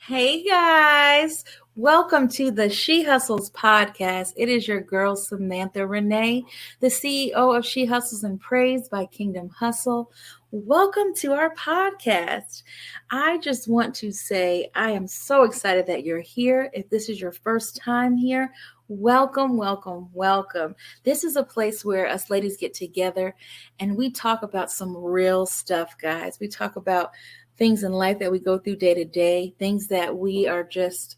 Hey guys, welcome to the She Hustles podcast. It is your girl Samantha Renée, the CEO of She Hustles and Praise by Kingdom Hustle. Welcome to our podcast. I just want to say I am so excited that you're here. If this is your first time here, welcome, welcome, welcome. This is a place where us ladies get together and we talk about some real stuff, guys. We talk about things in life that we go through day to day, things that we are just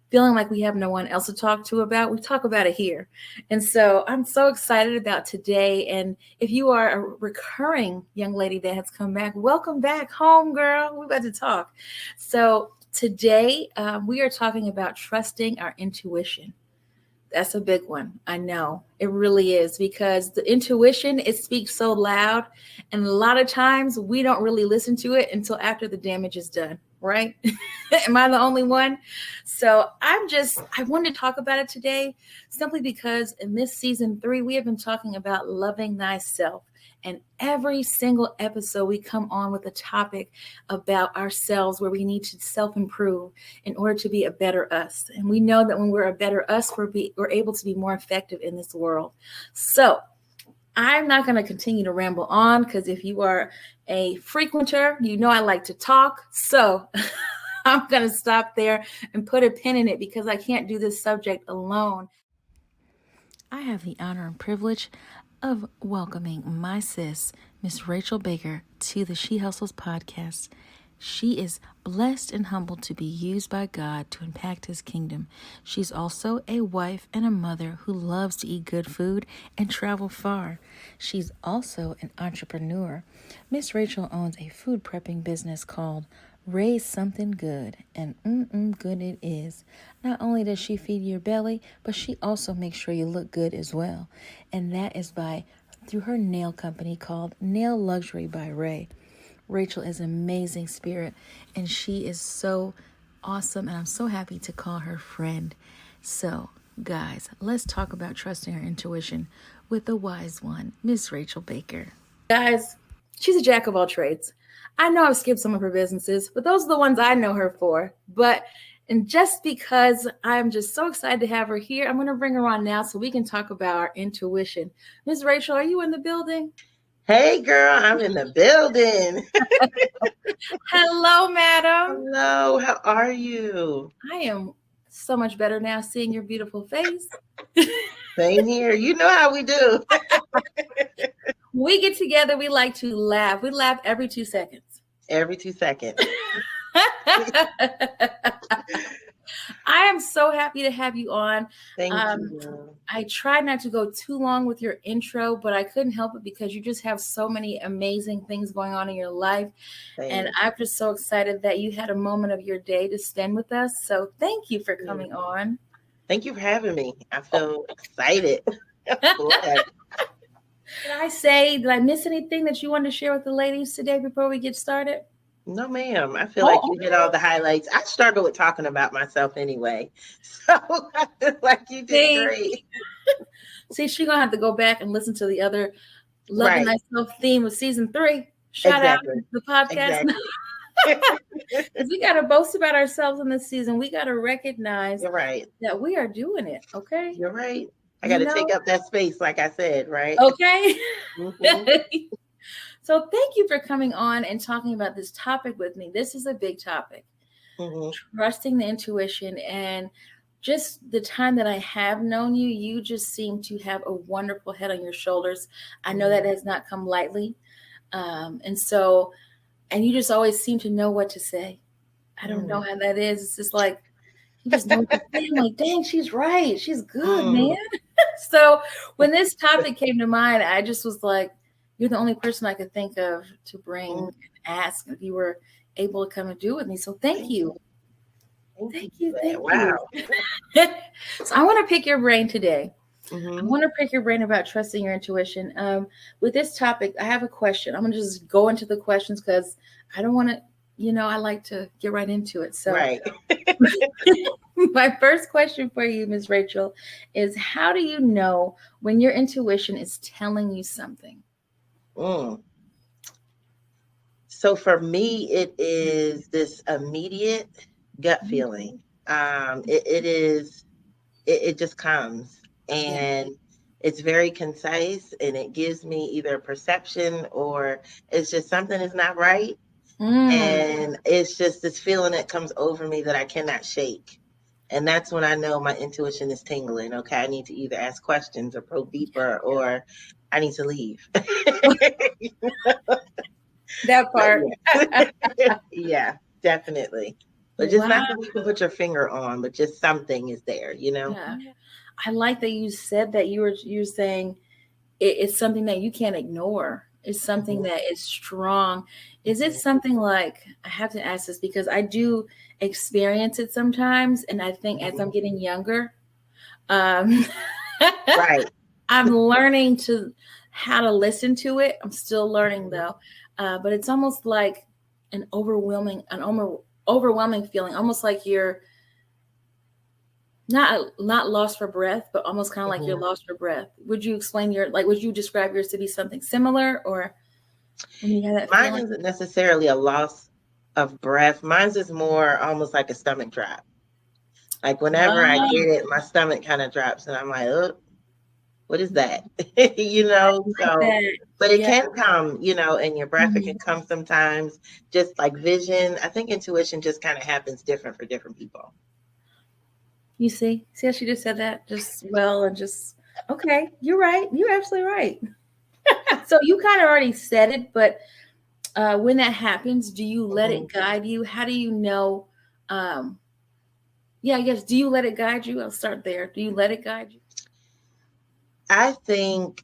feeling like we have no one else to talk to about. We talk about it here. And so I'm so excited about today. And if you are a recurring young lady that has come back, welcome back home, girl. We're about to talk. So today we are talking about trusting our intuition. That's a big one. I know it really is, because the intuition, it speaks so loud. And a lot of times we don't really listen to it until after the damage is done, right? Am I the only one? So I wanted to talk about it today simply because in this season 3, we have been talking about loving thyself. And every single episode, we come on with a topic about ourselves where we need to self-improve in order to be a better us. And we know that when we're a better us, we're able to be more effective in this world. So I'm not going to continue to ramble on, because if you are a frequenter, you know I like to talk. So I'm going to stop there and put a pin in it, because I can't do this subject alone. I have the honor and privilege of welcoming my sis, Miss Rachel Baker, to the She Hustles podcast. She is blessed and humbled to be used by God to impact his kingdom. She's also a wife and a mother who loves to eat good food and travel far. She's also an entrepreneur. Miss Rachel owns a food prepping business called Raise Something Good, and good it is. Not only does she feed your belly, but she also makes sure you look good as well. And that is through her nail company called Nail Luxury by Ray. Rachel is an amazing spirit, and she is so awesome, and I'm so happy to call her friend. So, guys, let's talk about trusting our intuition with the wise one, Miss Rachel Baker. Guys, she's a jack of all trades. I know I've skipped some of her businesses, but those are the ones I know her for. And just because I'm just so excited to have her here, I'm going to bring her on now so we can talk about our intuition. Ms. Rachel, are you in the building? Hey, girl, I'm in the building. Hello, madam. Hello, how are you? I am so much better now seeing your beautiful face. Same here. You know how we do. We get together, we like to laugh. We laugh every 2 seconds. Every 2 seconds. I am so happy to have you on. Thank you. I tried not to go too long with your intro, but I couldn't help it because you just have so many amazing things going on in your life. Thanks. And I'm just so excited that you had a moment of your day to spend with us. So thank you for coming on. Thank you for having me. I feel excited. Did I miss anything that you wanted to share with the ladies today before we get started? No, ma'am. I feel like you hit all the highlights. I started with talking about myself anyway. So I feel like you did great. See, she's going to have to go back and listen to the other Loving Thyself theme of season 3. Shout out to the podcast. Because we got to boast about ourselves in this season. We got to recognize that we are doing it. Okay. You're right. I got to take up that space, like I said, right? Okay. So thank you for coming on and talking about this topic with me. This is a big topic. Trusting the intuition. And just the time that I have known you, you just seem to have a wonderful head on your shoulders. I know that has not come lightly. And you just always seem to know what to say. I don't know how that is. It's just like, you just know what to say. I'm like, dang, she's right. She's good, man. So when this topic came to mind, I just was like, you're the only person I could think of to bring and ask if you were able to come and do with me. So thank you. Thank you. Wow. So I want to pick your brain today. I want to pick your brain about trusting your intuition. With this topic, I have a question. I'm going to just go into the questions because I don't want to, I like to get right into it. So my first question for you, Ms. Rachel, is how do you know when your intuition is telling you something? So for me, it is this immediate gut feeling. It just comes, Yeah. and it's very concise, and it gives me either a perception or it's just something is not right. And it's just this feeling that comes over me that I cannot shake. And that's when I know my intuition is tingling. Okay, I need to either ask questions or probe deeper, or I need to leave. That part. Yeah. Yeah, definitely. But just Wow. nothing you can put your finger on, but just something is there, you know? Yeah. I like that you said that you're saying it's something that you can't ignore. It's something that is strong. Is it something like, I have to ask this because I do experience it sometimes, and I think as I'm getting younger, um, Right. I'm learning to how to listen to it. I'm still learning though, but it's almost like overwhelming feeling, almost like you're not lost for breath, but almost kind of like you're Mhm. lost for breath. Would you explain would you describe yours to be something similar, or when you have that Mine feeling? isn't necessarily a loss of breath. Mine's is more almost like a stomach drop. Like whenever I Oh, get it, my stomach kind of drops, and I'm like, oh, what is that? like So, that. but it Yeah. can come, and your breath, it can Mhm. come sometimes, just like vision. I think intuition just kind of happens different for different people. You see how she just said that just well, and just okay. You're right. You're absolutely right. So you kind of already said it, but when that happens, do you let Mhm. it guide you? How do you know? Um, yeah, I guess. Do you let it guide you? I'll start there. Do you let it guide you? I think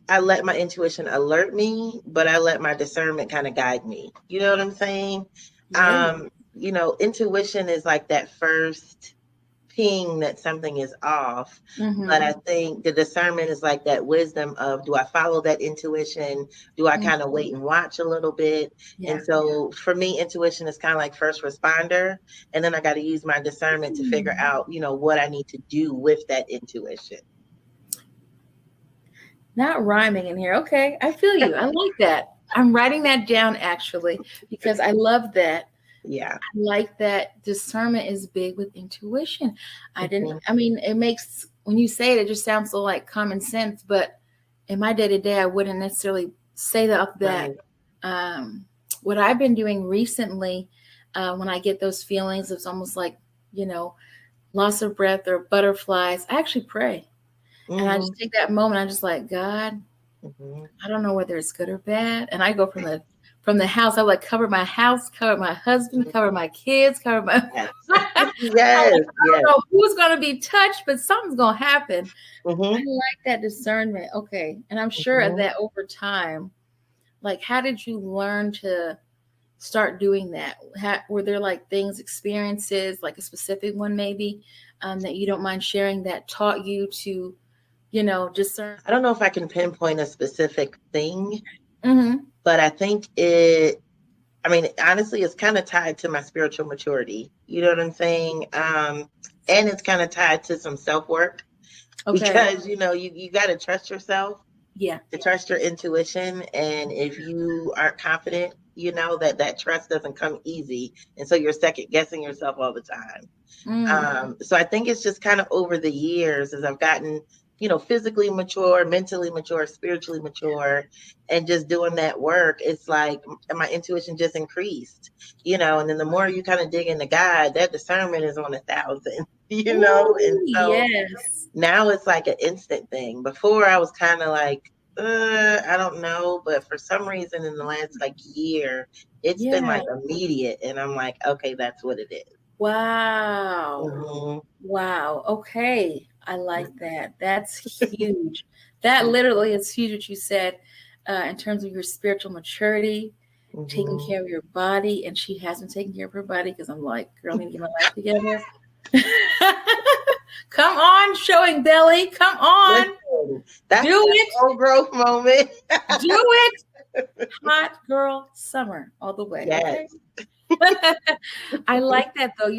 I let my intuition alert me, but I let my discernment kind of guide me. You know what I'm saying? Yeah. Intuition is like that first ping that something is off. But I Mm-hmm. think the discernment is like that wisdom of, do I follow that intuition? Do I kind of wait and watch a little bit? And Yeah. so for me, intuition is kind of like first responder. And then I got to use my discernment to figure Hmm. out, what I need to do with that intuition. Not rhyming in here. Okay, I feel you. I like that. I'm writing that down actually because I love that. Yeah. I like that discernment is big with intuition. Mhm. I mean, it makes, when you say it, it just sounds so like common sense, but in my day to day, I wouldn't necessarily say that off that. Right. Um, what I've been doing recently, when I get those feelings, it's almost like, you know, loss of breath or butterflies, I actually pray. And I Hmm. just take that moment. I'm just like, God, Hmm. I don't know whether it's good or bad. And I go from the house. I like cover my house, cover my husband, cover my kids, cover my. Yes. I Yes. don't Yes. know who's gonna be touched, but something's gonna happen. I Hmm. like that discernment. Okay, and I'm sure Hmm. that over time, like, how did you learn to start doing that? Were there like things, experiences, like a specific one maybe, that you don't mind sharing that taught you to, discern? I don't know if I can pinpoint a specific thing, Mm-hmm. but I mean, honestly, it's kind of tied to my spiritual maturity. You know what I'm saying? And it's kind of tied to some self work Okay. because, you got to trust yourself, Yeah. to trust your intuition. And if you aren't confident, that trust doesn't come easy. And so you're second guessing yourself all the time. Mm. So I think it's just kind of over the years as I've gotten, physically mature, mentally mature, spiritually mature, and just doing that work, it's like my intuition just increased, and then the more you kind of dig into God, that discernment is on 1,000, and Ooh, so yes. now it's like an instant thing. Before I was kind of like, I don't know, but for some reason in the last like year, it's been Yeah. like immediate, and I'm like, okay, that's what it is. Wow. Mhm. Wow. Okay. I like that. That's huge. That literally is huge what you said, in terms of your spiritual maturity, taking Mhm. care of your body. And she hasn't taken care of her body because I'm like, girl, I need to get my life together. Come on, showing belly. Come on. Listen, that's Do that it. whole growth moment. Do it. Hot girl summer all the way. Okay. Yes. I like that though.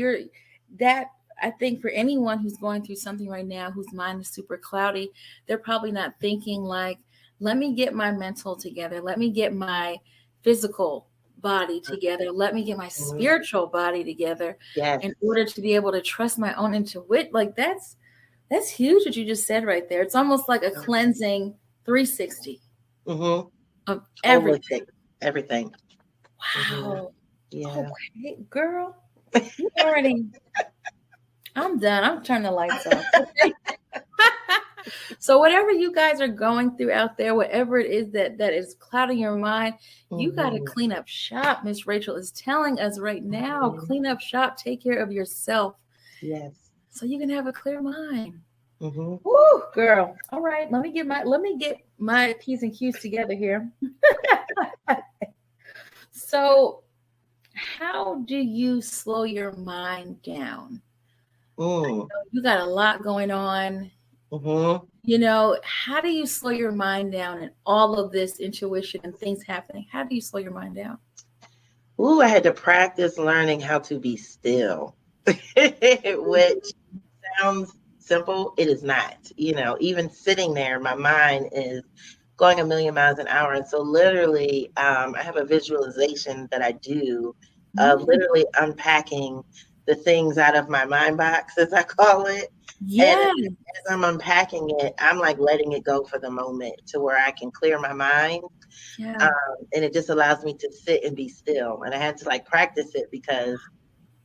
That I think for anyone who's going through something right now whose mind is super cloudy, they're probably not thinking like, let me get my mental together. Let me get my physical body together. Let me get my spiritual body together in order to be able to trust my own intuition. Like that's huge what you just said right there. It's almost like a cleansing 360 of everything. Everything. Wow. Yeah. Okay, girl. You already. I'm done. I'm turning the lights off. Okay. So whatever you guys are going through out there, whatever it is that is clouding your mind, you got to clean up shop. Miss Rachel is telling us right now, clean up shop, take care of yourself. Yes. So you can have a clear mind. Woo, girl. All right, let me get my P's and Q's together here. So how do you slow your mind down? You got a lot going on. You know, how do you slow your mind down in all of this intuition and things happening? How do you slow your mind down? I had to practice learning how to be still, which sounds simple. It is not. You know, even sitting there, my mind is going a million miles an hour. And so literally, I have a visualization that I do, literally unpacking the things out of my mind box, as I call it. Yeah. And as I'm unpacking it, I'm like letting it go for the moment to where I can clear my mind. Yeah. And it just allows me to sit and be still. And I had to like practice it because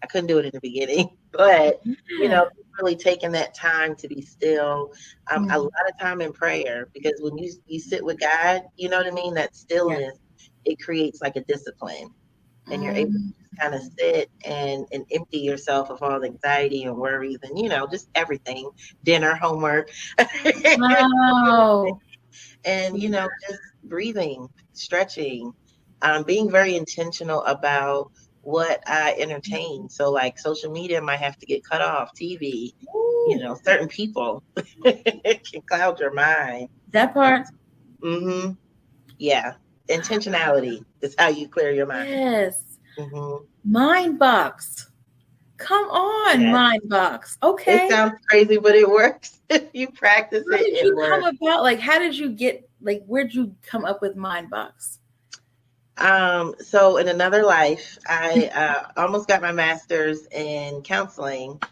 I couldn't do it in the beginning. But, you know, really taking that time to be still, a lot of time in prayer, because when you sit with God, you know what I mean? That stillness, it creates like a discipline. And you're able to just kind of sit and empty yourself of all the anxiety and worries and, you know, just everything, dinner, homework. Wow. And, you know, just breathing, stretching, being very intentional about what I entertain. So, like, social media might have to get cut off, TV, you know, certain people can cloud your mind. That part. Yeah. Intentionality is how you clear your mind. Yes. Mind box. Come on, mind box. Okay. It sounds crazy, but it works. You practice it. How did you come about? Like, how did you get, like, where'd you come up with mind box? So in another life, I almost got my master's in counseling.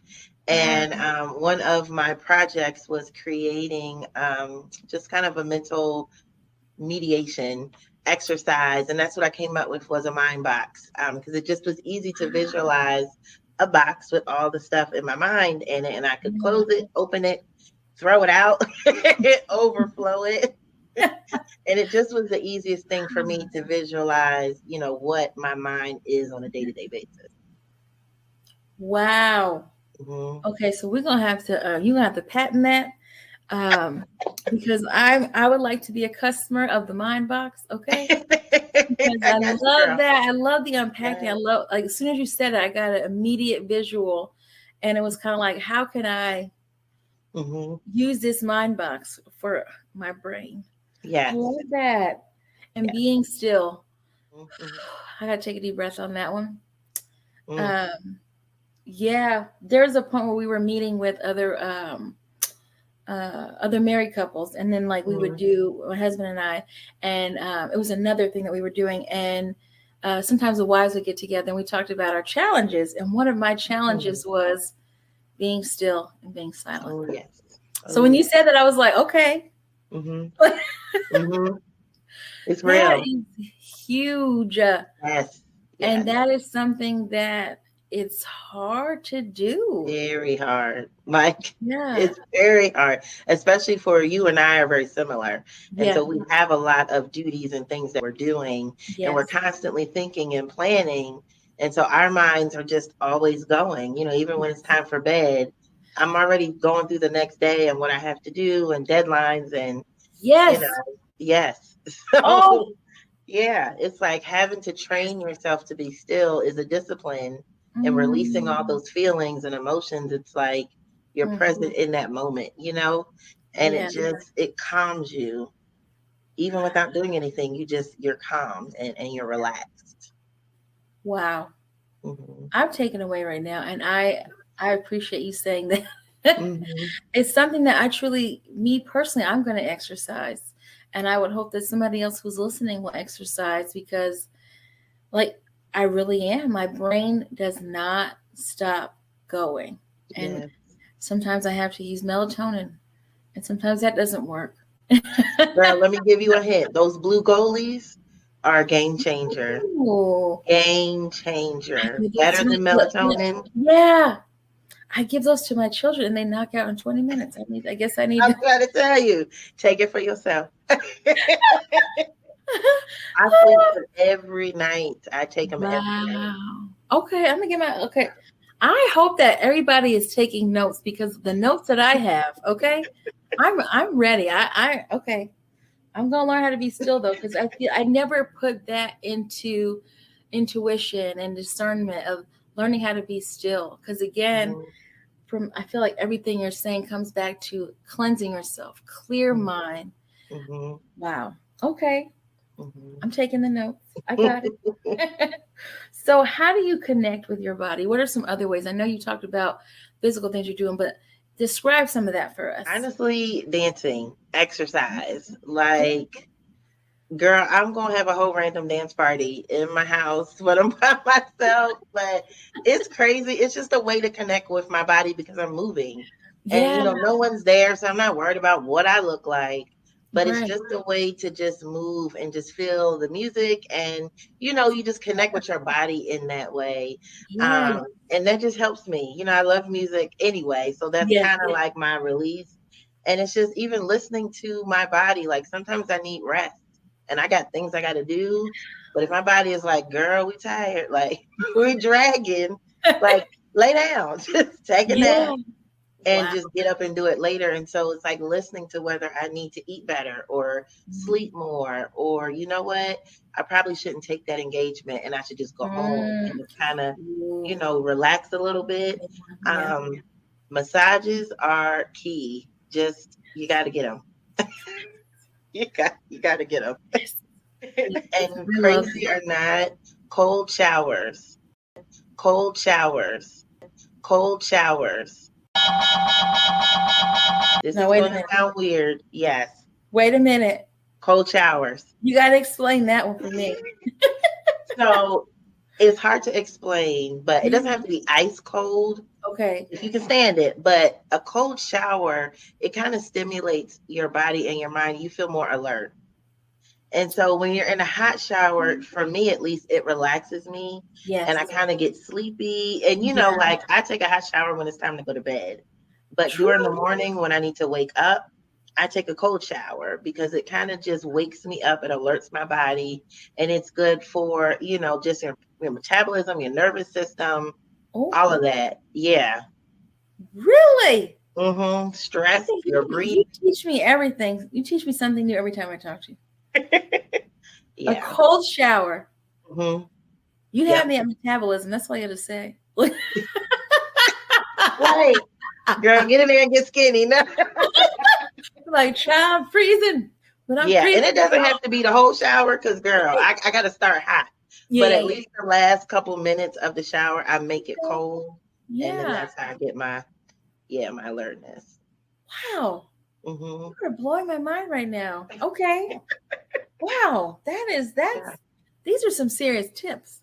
And one of my projects was creating just kind of a mental mediation exercise. And that's what I came up with, was a mind box, because it just was easy to visualize a box with all the stuff in my mind in it. And I could close it, open it, throw it out, overflow it. And it just was the easiest thing for me to visualize, you know, what my mind is on a day-to-day basis. Wow. Okay, so we're gonna have to you're gonna have to patent that, because I would like to be a customer of the mind box. Okay, because I love that. I love the unpacking. I love, like, as soon as you said it, I got an immediate visual, and it was kind of like, how can I use this mind box for my brain? Yeah, I love that. And being still. I gotta take a deep breath on that one. Yeah, there's a point where we were meeting with other married couples, and then like we would do, my husband and I, and it was another thing that we were doing, and sometimes the wives would get together and we talked about our challenges, and one of my challenges was being still and being silent. So when you said that, I was like, okay. It's real. That is huge. And that is something that it's hard to do. Very hard. Like, it's very hard, especially for you and I are very similar. And so we have a lot of duties and things that we're doing, and we're constantly thinking and planning. And so our minds are just always going, you know, even when it's time for bed, I'm already going through the next day and what I have to do and deadlines and, you know, So, yeah, it's like having to train yourself to be still is a discipline, and releasing all those feelings and emotions. It's like you're present in that moment, you know, and it calms you even without doing anything. You're calm and you're relaxed. Wow. I'm taken away right now. And I appreciate you saying that. It's something that I truly, me personally, I'm going to exercise. And I would hope that somebody else who's listening will exercise, because Like, I really am. My brain does not stop going. And Yes. sometimes I have to use melatonin, and sometimes that doesn't work. Girl, let me give you a hint. Those blue goalies are a game changer. Ooh. Game I changer. give those Better to than melatonin. yeah. I give those to my children and they knock out in 20 minutes. I guess I need I'm to. trying to tell you. Take it for yourself. I sleep them every night. I take them every night. Wow. Okay, I'm gonna get my okay. I hope that everybody is taking notes because the notes that I have, okay, I'm ready. I okay. I'm gonna learn how to be still though, because I feel I never put that into intuition and discernment of learning how to be still. Because again, Mhm, from I feel like everything you're saying comes back to cleansing yourself, clear mhm, mind. mhm, Wow. Okay. mhm. I'm taking the notes. I got it. So, how do you connect with your body? What are some other ways? I know you talked about physical things you're doing, but describe some of that for us. Honestly, dancing, exercise. Like, girl, I'm gonna have a whole random dance party in my house when I'm by myself. But it's crazy. It's just a way to connect with my body because I'm moving. And Yeah, no one's there, so I'm not worried about what I look like. But it's right. just a way to just move and just feel the music and you just connect with your body in that way. Yeah. And that just helps me. I love music anyway, so that's Yes. kind of like my release. And it's just even listening to my body, like sometimes I need rest and I got things I got to do. But if my body is like, girl, we tired, like we're dragging, like lay down, just take a nap Yeah. and Wow. just get up and do it later. And so it's like listening to whether I need to eat better or sleep more, or you know what, I probably shouldn't take that engagement and I should just go home Mm. and just kind of, Ooh. relax a little bit. Yeah. Massages are key. Just, you got to get them. You got to get them. Yes. And I love crazy or not, cold showers, cold showers, cold showers. This Now is wait a going to minute. sound weird. Yes, Wait a minute. cold showers. You got to explain that one for me. So it's hard to explain, but it Yeah. doesn't have to be ice cold Okay. if you can stand it. But a cold shower, it kind of stimulates your body and your mind. You feel more alert. And so when you're in a hot shower, for me at least, it relaxes me Yes. and I kind of get sleepy. And Yeah. like I take a hot shower when it's time to go to bed. But True. during the morning when I need to wake up, I take a cold shower because it kind of just wakes me up. It alerts my body and it's good for, just your metabolism, your nervous system, Oh, all of that. Yeah. really? I Stress, think your you breathing. teach me everything. You teach me something new every time I talk to you. A Yeah. cold shower. hmm You had Yep. me at metabolism. That's all you had to say. Right. Girl, get in there and get skinny. No. Like, child, I'm freezing. But I'm Yeah, and freezing. it doesn't have to be the whole shower because, girl, I got to start hot. Yeah, But yeah, at yeah. least the last couple minutes of the shower, I make it cold, and then Yeah. that's how I get my alertness. Wow. hmm You're blowing my mind right now. Okay. Wow. Yeah. These are some serious tips.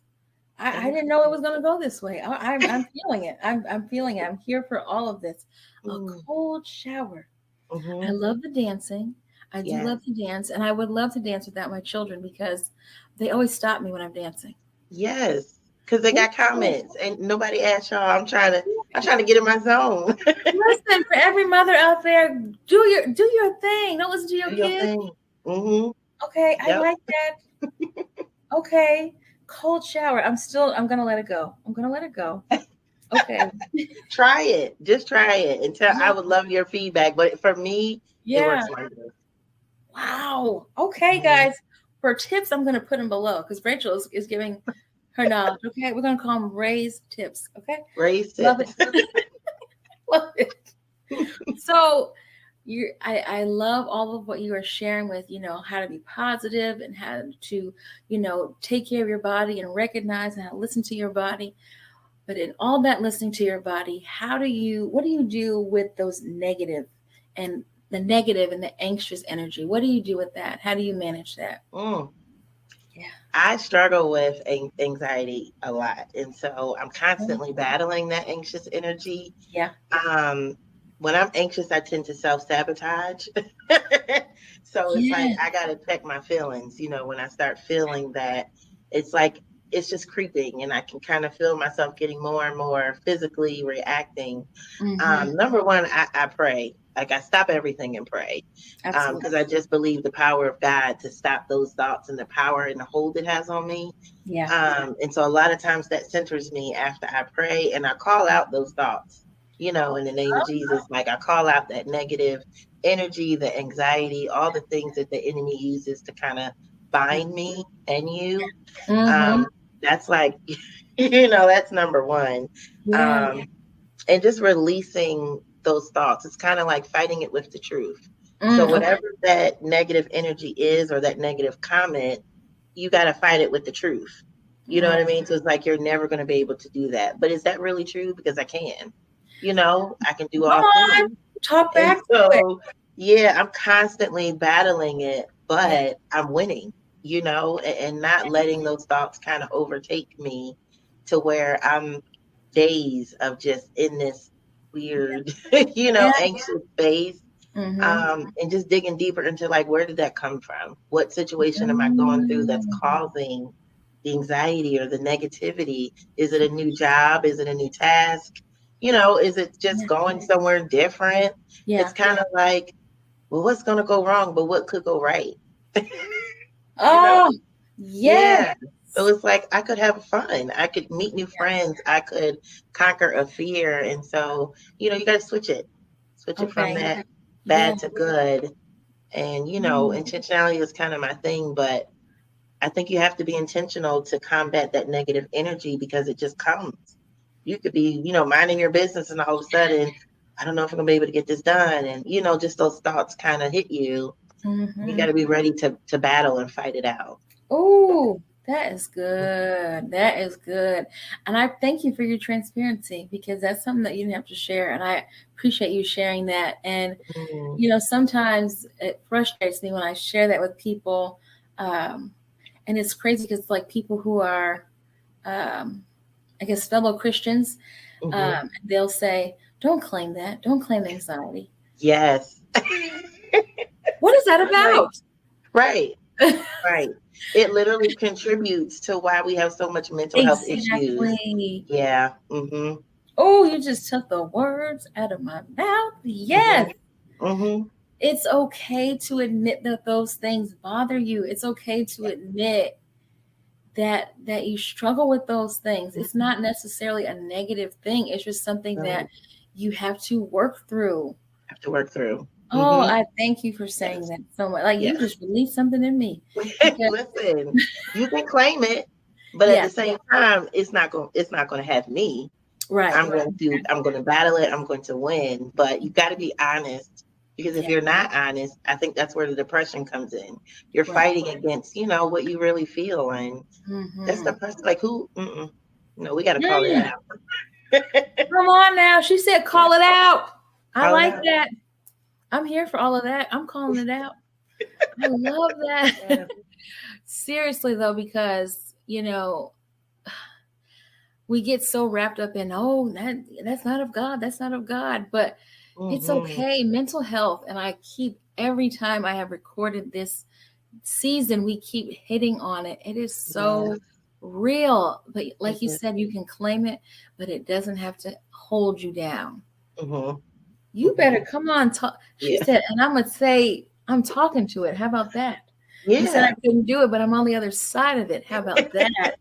I Thank didn't know it was going to go this way. I'm feeling it. I'm feeling it. I'm here for all of this. A you. cold shower. I Mm-hmm. love the dancing. I do Yes. love to dance, and I would love to dance without my children because they always stop me when I'm dancing. Yes. Because they Oh, got comments, and nobody asked y'all. I'm trying to get in my zone. listen, for every mother out there, do your thing. Don't listen to your Do your kids. thing. Mm-hmm. Okay, I Yep. like that. Okay, cold shower. I'm gonna let it go. I'm gonna let it go. Okay. Try it. Just try it and tell. I Yeah. would love your feedback. But for me, it Yeah. works wonders. Wow. Okay, Mhm. guys. For tips, I'm gonna put them below because Rachel is giving her knowledge. Okay, we're gonna call them Ray's tips. Okay, Raise love it. tips. Love it. So I love all of what you are sharing with, how to be positive and how to, take care of your body and recognize and how to listen to your body. But in all that listening to your body, what do you do with those and the negative and the anxious energy? What do you do with that? How do you manage that? Mm. I struggle with anxiety a lot. And so I'm constantly battling that anxious energy. Yeah. When I'm anxious, I tend to self-sabotage. So it's like Yeah. I gotta check my feelings, when I start feeling that it's like it's just creeping and I can kind of feel myself getting more and more physically reacting. Number one, I pray. Like I stop everything and pray. Absolutely. Because I just believe the power of God to stop those thoughts and the power and the hold it has on me. Yeah. And so a lot of times that centers me after I pray and I call out those thoughts, in the name of Jesus. Like I call out that negative energy, the anxiety, all the things that the enemy uses to kind of bind me and you. Mm-hmm. That's like, that's number one. Yeah. And just releasing those thoughts. It's kind of like fighting it with the truth. So Okay. whatever that negative energy is or that negative comment, you got to fight it with the truth. You know what I mean? So it's like you're never going to be able to do that. But is that really true? Because I can. I can do Come all on. things. Talk And back to it. so, yeah, I'm constantly battling it, Yeah. but I'm winning, and not letting those thoughts kind of overtake me to where I'm days of just in this weird, Yeah. anxious space. Mm-hmm. And just digging deeper into like, where did that come from? What situation am I going through that's causing the anxiety or the negativity? Is it a new job? Is it a new task? Is it just going somewhere different? Yeah. It's kind of like, well, what's going to go wrong, but what could go right? you know? Oh, yes. Yeah. So it's like I could have fun. I could meet new friends. I could conquer a fear. And so, you got to switch it. Switch it from Okay. that Yeah. bad to good. And, intentionality is kind of my thing, but I think you have to be intentional to combat that negative energy because it just comes. You could be, minding your business and all of a sudden, I don't know if I'm gonna be able to get this done. And, just those thoughts kind of hit you. You got to be ready to battle and fight it out. Oh, that is good. That is good. And I thank you for your transparency because that's something that you didn't have to share. And I appreciate you sharing that. And, Mm, sometimes it frustrates me when I share that with people. Um, and it's crazy because like people who are, I guess, fellow Christians, hmm they'll say, don't claim that. Don't claim anxiety. Yes. What is that I'm like, about? right, right. It literally contributes to why we have so much mental health issues. Exactly. Yeah. hmm Oh, you just took the words out of my mouth. hmm Yes. hmm It's okay to admit that those things bother you. It's okay to admit that you struggle with those things. It's not necessarily a negative thing. It's just something that you have to work through. Have to work through. Oh, I thank you for saying Yes. that so much. Like you Yes. just released something in me. Because Listen, you can claim it, but at yeah, the same time, it's not gonna have me. right. I'm gonna battle it, I'm going to win. But you gotta be honest. Because if Yeah, you're not honest, I think that's where the depression comes in. You're right. fighting against, what you really feel. And that's Mm-hmm. the person like who no, we gotta call it out. Come on now. She said Yeah, call it out. I call it like out. that. I'm here for all of that. I'm calling it out. I love that. Yeah. Seriously though, because we get so wrapped up in that's not of God, that's not of God. But it's hmm okay. Mental health, and I keep every time I have recorded this season, we keep hitting on it. It is Yes, so real. But it like you is. said, you can claim it, but it doesn't have to hold you down. hmm You hmm better come on, talk. She Yeah. said, and I'm gonna say I'm talking to it. How about that? You said I Yeah. couldn't do it, but I'm on the other side of it. How about that?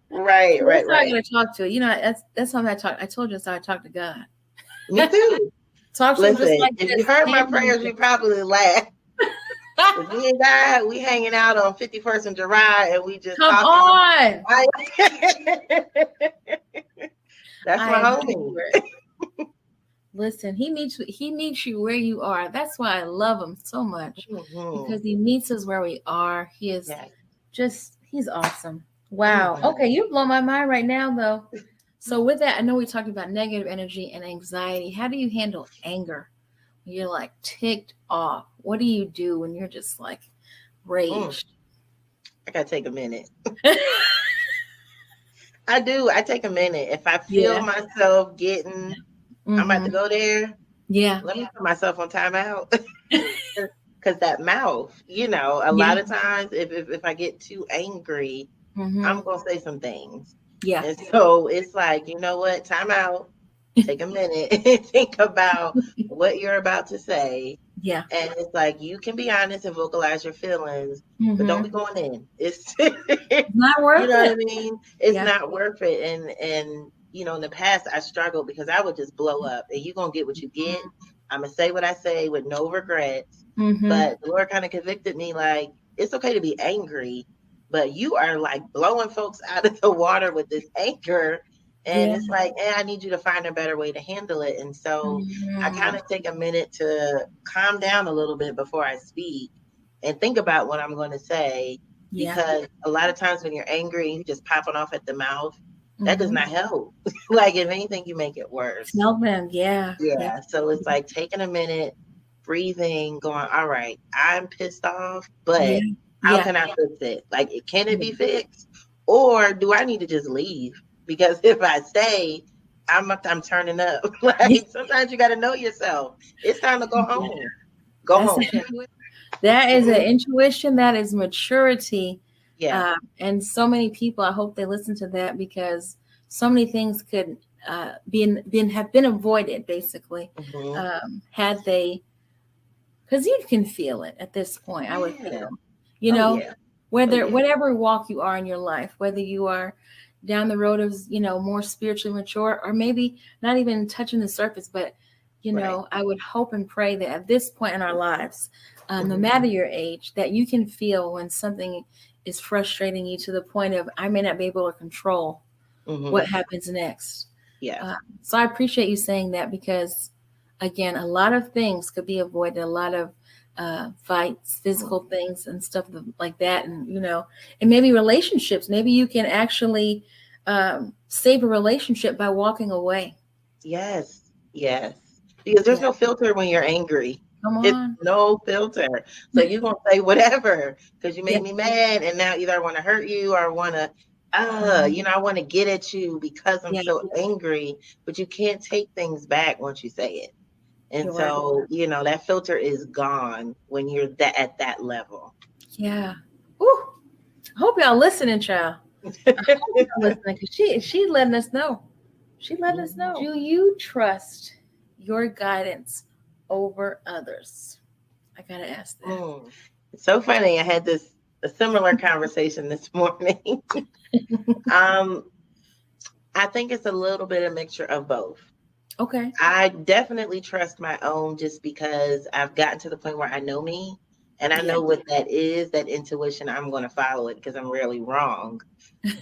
Right, So that's right, how I'm right. gonna talk to it. That's how I talk. I told you that's how I talk to God. Me too. Talk to him just Listen, like if you this. heard my Stand on prayers, it. you probably laugh. If me and God, we hanging out on 51st and Gerard and we just Come talking. on. I, that's my I am here homie. for it. Listen, he meets you where you are. That's why I love him so much. hmm Because he meets us where we are. He is Yes. he's awesome. Wow. hmm Okay, you blow my mind right now though. So with that, I know we talked about negative energy and anxiety. How do you handle anger? When you're like ticked off. What do you do when you're just like Mm. raged? I gotta take a minute. I do. I take a minute. If I feel Yeah. myself getting, I'm about to go there. Yeah. Let me put myself on timeout. Because that mouth, a Yeah. lot of times if I get too angry, I'm going to say some things. Yeah. And so it's like, you know what? Time out. Take a minute and think about what you're about to say. Yeah. And it's like, you can be honest and vocalize your feelings, but don't be going in. It's, Not you worth know what I it. mean? It's Yeah. not worth it. And, in the past, I struggled because I would just blow up and you're going to get what you get. I'm going to say what I say with no regrets. But the Lord kind of convicted me like, it's okay to be angry, but you are like blowing folks out of the water with this anger. And Yeah. it's like, I need you to find a better way to handle it. And so I kind of take a minute to calm down a little bit before I speak and think about what I'm going to say. Yeah. Because a lot of times when you're angry and you just popping off at the mouth, that does not help. Like, if anything, you make it worse. Tell them. Yeah. Yeah. Yeah. So it's like taking a minute, breathing, going, all right, I'm pissed off, Yeah. but how Yeah. can I fix it? Like, can it be fixed? Or do I need to just leave? Because if I stay, I'm turning up. Yeah. Like, sometimes you got to know yourself. It's time to go home. Go That's home. that is an Mhm. intuition. That is maturity. Yeah. And so many people, I hope they listen to that because so many things could have been avoided basically Hmm. had they, because you can feel it at this point. I would Yeah. feel, you Oh, know, yeah. Oh, whether yeah. whatever walk you are in your life, whether you are down the road of more spiritually mature, or maybe not even touching the surface, but Right. I would hope and pray that at this point in our lives, no Hmm. matter your age, that you can feel when something is frustrating you to the point of I may not be able to control Hmm. what happens next. Yes. So I appreciate you saying that because, again, a lot of things could be avoided, a lot of fights, physical things, and stuff like that, and and maybe relationships. Maybe you can actually save a relationship by walking away. Yes, yes. Because there's Yeah, no filter when you're angry. come It's on. no filter. So you're gonna say whatever because you Yeah, made me mad, and now either I want to hurt you or I want to, I want to get at you because I'm yeah, so angry. But you can't take things back once you say it, and you're right. so that filter is gone when you're at that level. Yeah. Ooh, I hope y'all listening, child. I hope y'all listening because she letting us know. She let us know. Do you trust your guidance over others? I gotta ask that. Mm. It's so funny. I had a similar conversation this morning. um, I think it's a little bit of mixture of both. Okay. I definitely trust my own just because I've gotten to the point where I know me and I Yeah. know what that is, that intuition. I'm going to follow it because I'm rarely wrong.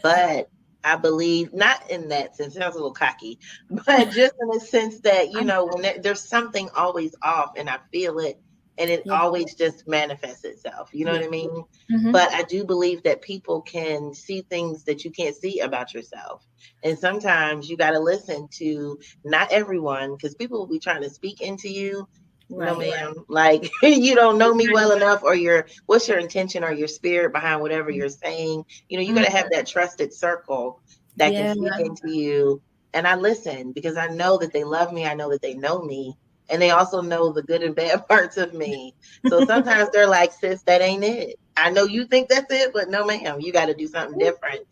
But I believe, not in that sense, it sounds a little cocky, but just in the sense that, when there's something always off and I feel it and it Yeah. always just manifests itself. You know Yeah. what I mean? Mm-hmm. But I do believe that people can see things that you can't see about yourself. And sometimes you got to listen to not everyone because people will be trying to speak into you. No, Right. ma'am. Like, you don't know me well enough, or what's your intention or your spirit behind whatever you're saying. You got to have that trusted circle that can Yeah. speak into you. And I listen because I know that they love me. I know that they know me. And they also know the good and bad parts of me. So sometimes they're like, sis, that ain't it. I know you think that's it, but no, ma'am, you got to do something different.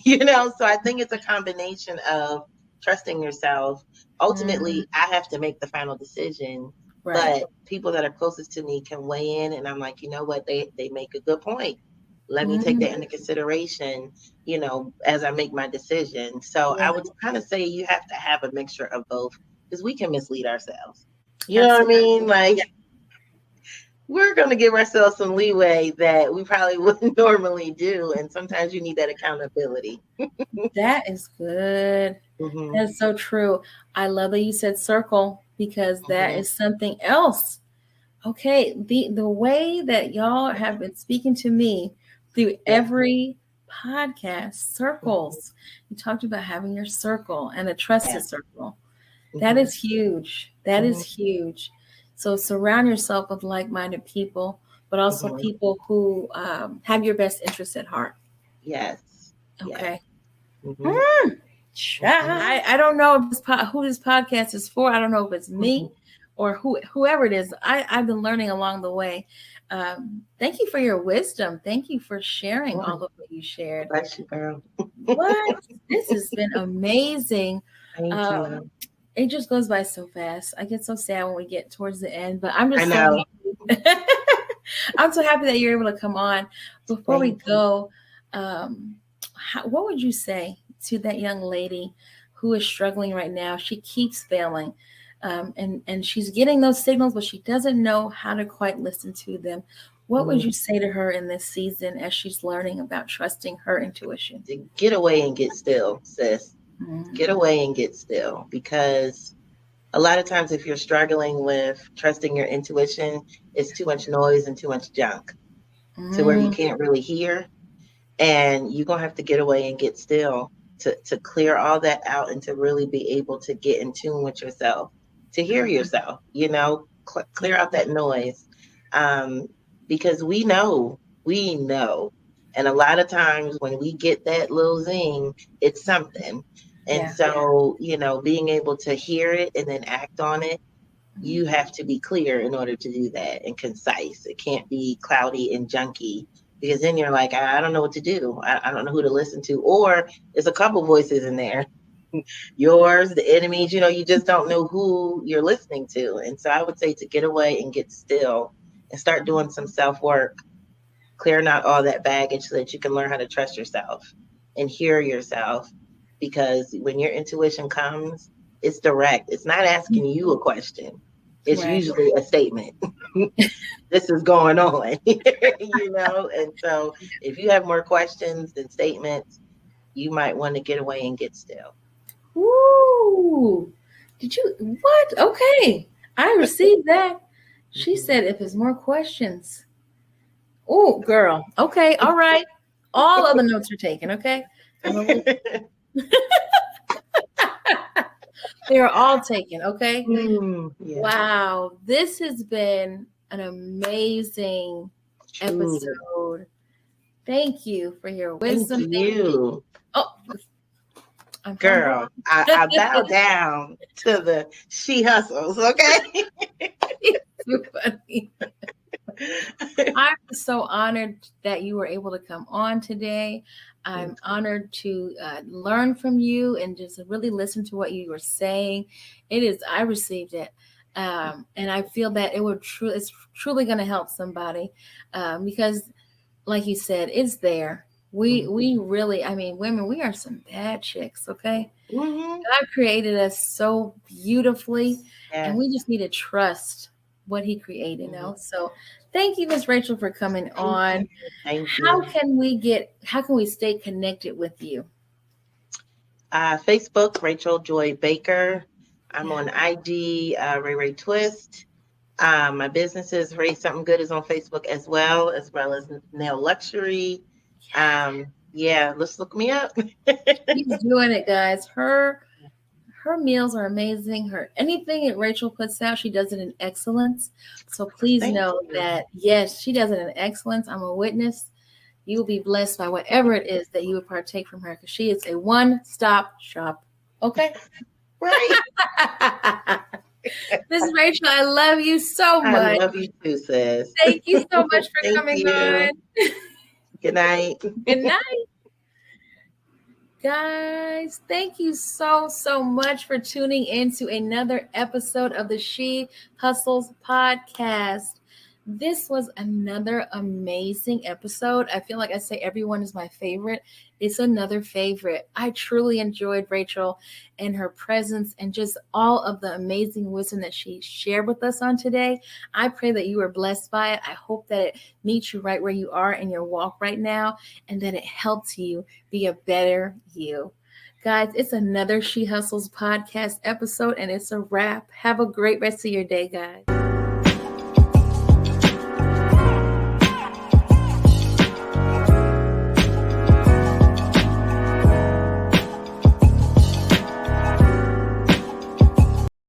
So I think it's a combination of trusting yourself. Mm, Ultimately, I have to make the final decision, right. but people that are closest to me can weigh in, and I'm like, you know what, they make a good point. Let me take Mm, that into consideration, as I make my decision. So yeah. I would kind of say you have to have a mixture of both because we can mislead ourselves. You know what I Absolutely. mean? Like, Yeah. we're going to give ourselves some leeway that we probably wouldn't normally do. And sometimes you need that accountability. That is good. Hmm. That's so true. I love that you said circle because that Hmm. is something else. Okay, the way that y'all have been speaking to me through Yeah. every podcast, Hmm. circles. You talked about having your circle and a trusted Yeah. circle. That Hmm. is huge. That is Hmm. huge. So surround yourself with like-minded people, but also people who have your best interests at heart. Yes. Okay. Yes. I don't know if who this podcast is for. I don't know if it's me or whoever it is. I've been learning along the way. Thank you for your wisdom. Thank you for sharing all of what you shared. Bless you, girl. What? This has been amazing. Thank you. It just goes by so fast. I get so sad when we get towards the end, but I'm just I know. so happy. I'm so happy that you're able to come on. Before we go, what would you say to that young lady who is struggling right now? She keeps failing, and she's getting those signals, but she doesn't know how to quite listen to them. What would you say to her in this season as she's learning about trusting her intuition? Get away and get still, sis. Get away and get still, because a lot of times if you're struggling with trusting your intuition, it's too much noise and too much junk to where you can't really hear. And you're going to have to get away and get still to clear all that out and to really be able to get in tune with yourself, to hear yourself, clear out that noise. Because we know. And a lot of times when we get that little zing, it's something. And so, being able to hear it and then act on it, you have to be clear in order to do that, and concise. It can't be cloudy and junky, because then you're like, I don't know what to do. I don't know who to listen to. Or there's a couple voices in there, yours, the enemies, you just don't know who you're listening to. And so I would say to get away and get still and start doing some self-work, clearing out all that baggage so that you can learn how to trust yourself and hear yourself. Because when your intuition comes, it's direct. It's not asking you a question. It's usually a statement. This is going on, And so if you have more questions than statements, you might want to get away and get still. Ooh. What? Okay. I received that. She said if there's more questions. Oh, girl. Okay. All right. All other notes are taken. Okay. They are all taken. Okay. Wow. This has been an amazing episode. Thank you for your wisdom. Thank you. Oh, girl, I bow down to the She Hustles. Okay. So funny. I'm so honored that you were able to come on today. I'm honored to learn from you and just really listen to what you were saying. I received it. And I feel that it's truly going to help somebody because, like you said, it's there. We really, women, we are some bad chicks, okay? God created us so beautifully, and we just need to trust what He created now. So thank you, Ms. Rachel, for coming on. Thank you. How can we stay connected with you? Facebook, Rachel Joy Baker. I'm on IG, Ray Twist. My business is Ray Something Good is on Facebook as well as Nail Luxury. Let's look me up. She's doing it, guys. Her meals are amazing. Anything that Rachel puts out, she does it in excellence. So please know that, yes, she does it in excellence. I'm a witness. You will be blessed by whatever it is that you would partake from her, because she is a one-stop shop. Okay? Right. This is Rachel. I love you so much. I love you too, sis. Thank you so much for coming on. Good night. Good night. Guys, thank you so much for tuning in to another episode of the She Hustles podcast. This was another amazing episode. I feel like I say everyone is my favorite. It's another favorite. I truly enjoyed Rachel and her presence and just all of the amazing wisdom that she shared with us on today. I pray that you were blessed by it. I hope that it meets you right where you are in your walk right now, and that it helps you be a better you. Guys, it's another She Hustles podcast episode, and it's a wrap. Have a great rest of your day, guys.